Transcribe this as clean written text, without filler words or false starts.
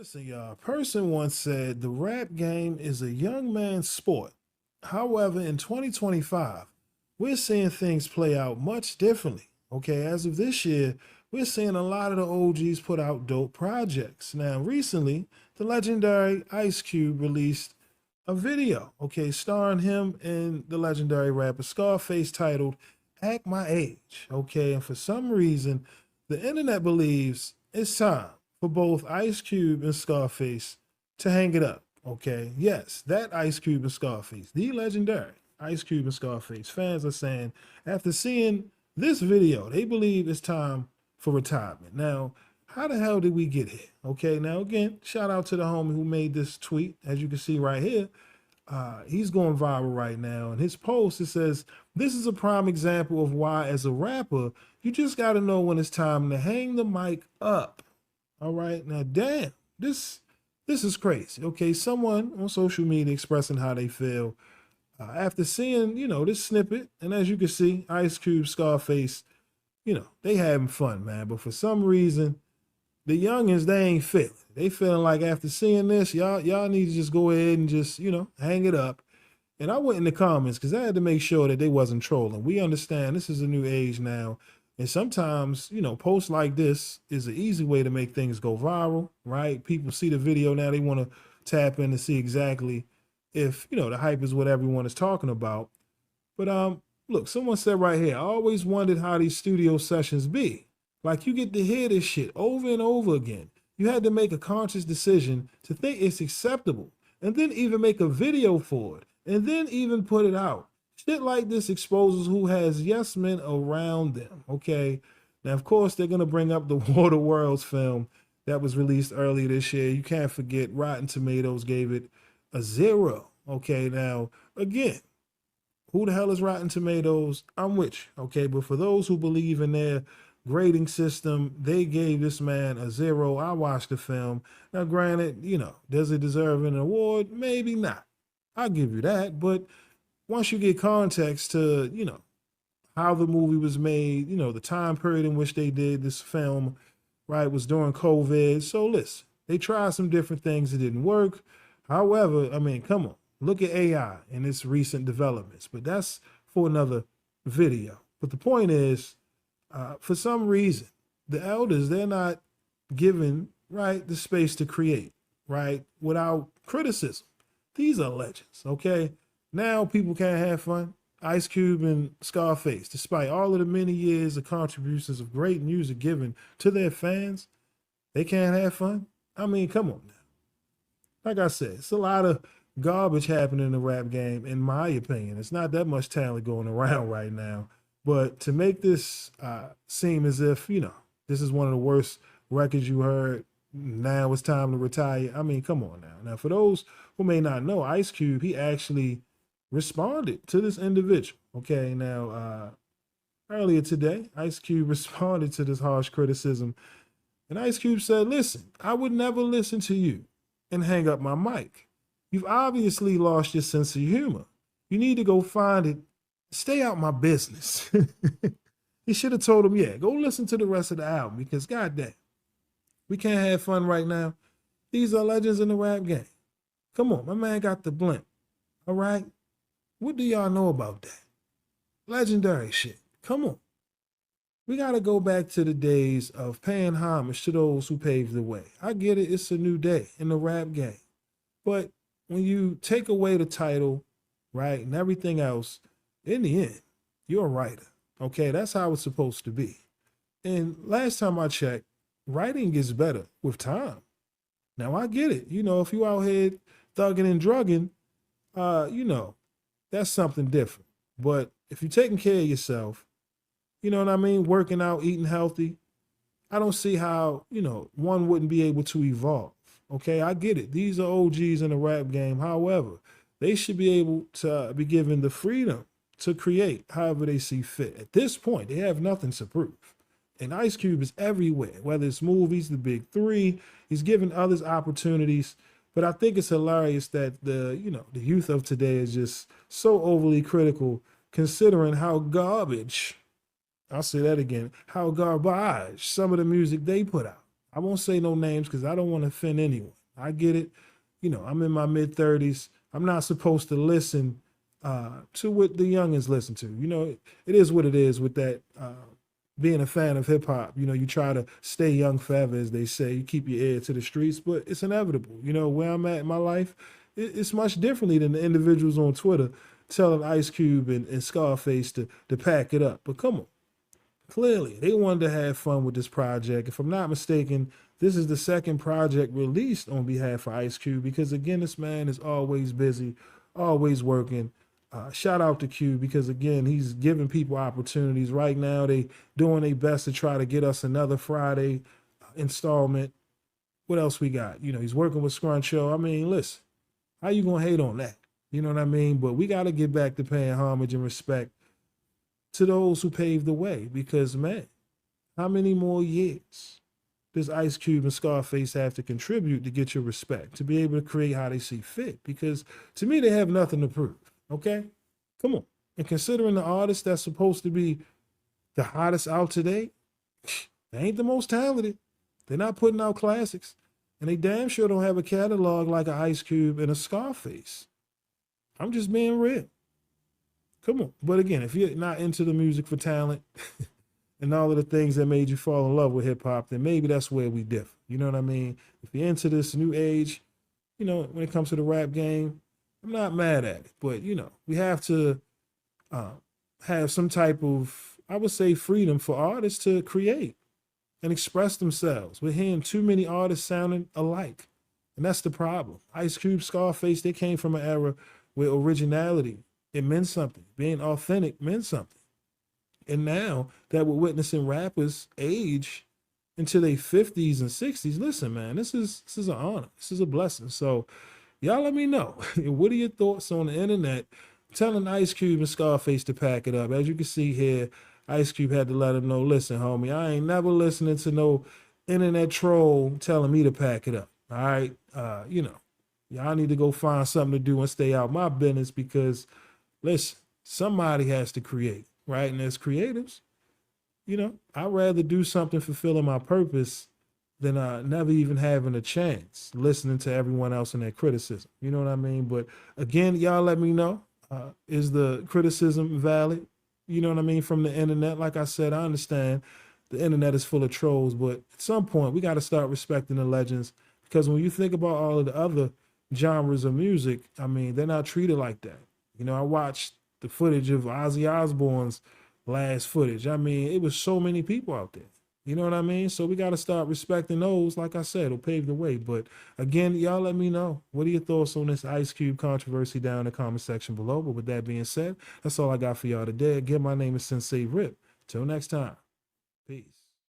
Listen, y'all. A person once said the rap game is a young man's sport. However, in 2025, we're seeing things play out much differently. Okay, as of this year, we're seeing a lot of the OGs put out dope projects. Now, recently, the legendary Ice Cube released a video, okay, starring him and the legendary rapper Scarface titled Act My Age. Okay, and for some reason, the internet believes it's time for both Ice Cube and Scarface to hang it up. Okay, yes, that Ice Cube and Scarface, the legendary Ice Cube and Scarface. Fans are saying after seeing this video, they believe it's time for retirement. Now, how the hell did we get here? Okay, now again, shout out to the homie who made this tweet. As you can see right here, he's going viral right now. And his post, it says, "This is a prime example of why, as a rapper, you just got to know when it's time to hang the mic up." All right, now, damn, this is crazy. Okay, someone on social media expressing how they feel after seeing, this snippet. And as you can see, Ice Cube, Scarface, they having fun, man. But for some reason, the youngins, they ain't feeling. They feeling like after seeing this, y'all need to just go ahead and just, hang it up. And I went in the comments because I had to make sure that they wasn't trolling. We understand this is a new age now. And sometimes, posts like this is an easy way to make things go viral, right? People see the video now, they want to tap in to see exactly if, the hype is what everyone is talking about. But look, someone said right here, I always wondered how these studio sessions be. Like, you get to hear this shit over and over again. You had to make a conscious decision to think it's acceptable and then even make a video for it and then even put it out. Shit like this exposes who has yes men around them, okay? Now, of course, they're going to bring up the War of the Worlds film that was released earlier this year. You can't forget Rotten Tomatoes gave it a 0, okay? Now, again, who the hell is Rotten Tomatoes? I'm with you, okay? But for those who believe in their grading system, they gave this man a 0. I watched the film. Now, granted, does it deserve an award? Maybe not. I'll give you that. But once you get context to, how the movie was made, the time period in which they did this film, right, was during COVID. So listen, they tried some different things that didn't work. However, I mean, come on, look at AI and its recent developments. But that's for another video. But the point is, for some reason, the elders, they're not given, right, the space to create, right, without criticism. These are legends, okay? Now people can't have fun. Ice Cube and Scarface, despite all of the many years of contributions of great music given to their fans, they can't have fun. I mean, come on now. Like I said, it's a lot of garbage happening in the rap game, in my opinion. It's not that much talent going around right now. But to make this seem as if, this is one of the worst records you heard, now it's time to retire. I mean, come on now. Now, for those who may not know, Ice Cube, he actually responded to this individual. Okay, now, earlier today, Ice Cube responded to this harsh criticism. And Ice Cube said, "Listen, I would never listen to you and hang up my mic. You've obviously lost your sense of humor. You need to go find it. Stay out my business." He should have told him, yeah, go listen to the rest of the album because goddamn, we can't have fun right now. These are legends in the rap game. Come on, my man got the blimp. All right? What do y'all know about that? Legendary shit. Come on. We got to go back to the days of paying homage to those who paved the way. I get it. It's a new day in the rap game. But when you take away the title, right, and everything else, in the end, you're a writer. Okay, that's how it's supposed to be. And last time I checked, writing gets better with time. Now I get it. If you out here thugging and drugging, that's something different. But if you're taking care of yourself, you know what I mean, working out, eating healthy, I don't see how, one wouldn't be able to evolve. Okay, I get it. These are OGs in the rap game. However, they should be able to be given the freedom to create however they see fit. At this point, they have nothing to prove. And Ice Cube is everywhere, whether it's movies, the big three, he's giving others opportunities. But I think it's hilarious that the youth of today is just so overly critical considering how garbage, I'll say that again, how garbage some of the music they put out. I won't say no names because I don't want to offend anyone. I get it. You know, I'm in my mid 30s. I'm not supposed to listen to what the youngins listen to. You know, it is what it is with that. Being a fan of hip hop, you know, you try to stay young forever, as they say. You keep your ear to the streets, but it's inevitable. You know, where I'm at in my life, it's much differently than the individuals on Twitter telling Ice Cube and Scarface to pack it up. But come on, clearly they wanted to have fun with this project. If I'm not mistaken, this is the second project released on behalf of Ice Cube because, again, this man is always busy, always working. Shout out to Q because, again, he's giving people opportunities. Right now, they doing their best to try to get us another Friday installment. What else we got? You know, he's working with Scruncho. I mean, listen, how you going to hate on that? You know what I mean? But we got to get back to paying homage and respect to those who paved the way because, man, how many more years does Ice Cube and Scarface have to contribute to get your respect, to be able to create how they see fit? Because to me, they have nothing to prove. Okay? Come on. And considering the artist that's supposed to be the hottest out today, they ain't the most talented. They're not putting out classics. And they damn sure don't have a catalog like an Ice Cube and a Scarface. I'm just being real. Come on. But again, if you're not into the music for talent and all of the things that made you fall in love with hip hop, then maybe that's where we differ. You know what I mean? If you're into this new age, you know, when it comes to the rap game, I'm not mad at it. But, you know, we have to have some type of, I would say, freedom for artists to create and express themselves. We're hearing too many artists sounding alike. And that's the problem. Ice Cube, Scarface, they came from an era where originality, it meant something. Being authentic meant something. And now that we're witnessing rappers age into their 50s and 60s, listen, man, this is an honor. This is a blessing. So y'all let me know. What are your thoughts on the internet telling Ice Cube and Scarface to pack it up? As you can see here, Ice Cube had to let him know, listen, homie, I ain't never listening to no internet troll telling me to pack it up. All right. You know, y'all need to go find something to do and stay out my business because, listen, somebody has to create, right? And as creatives, you know, I'd rather do something fulfilling my purpose than never even having a chance listening to everyone else in their criticism. You know what I mean? But again, y'all let me know. Is the criticism valid? You know what I mean? From the internet. Like I said, I understand the internet is full of trolls, but at some point we got to start respecting the legends because when you think about all of the other genres of music, I mean, they're not treated like that. You know, I watched the footage of Ozzy Osbourne's last footage. I mean, it was so many people out there. You know what I mean? So we got to start respecting those. Like I said, it'll pave the way. But again, y'all let me know. What are your thoughts on this Ice Cube controversy down in the comment section below? But with that being said, that's all I got for y'all today. Again, my name is Sensei Rip. Till next time. Peace.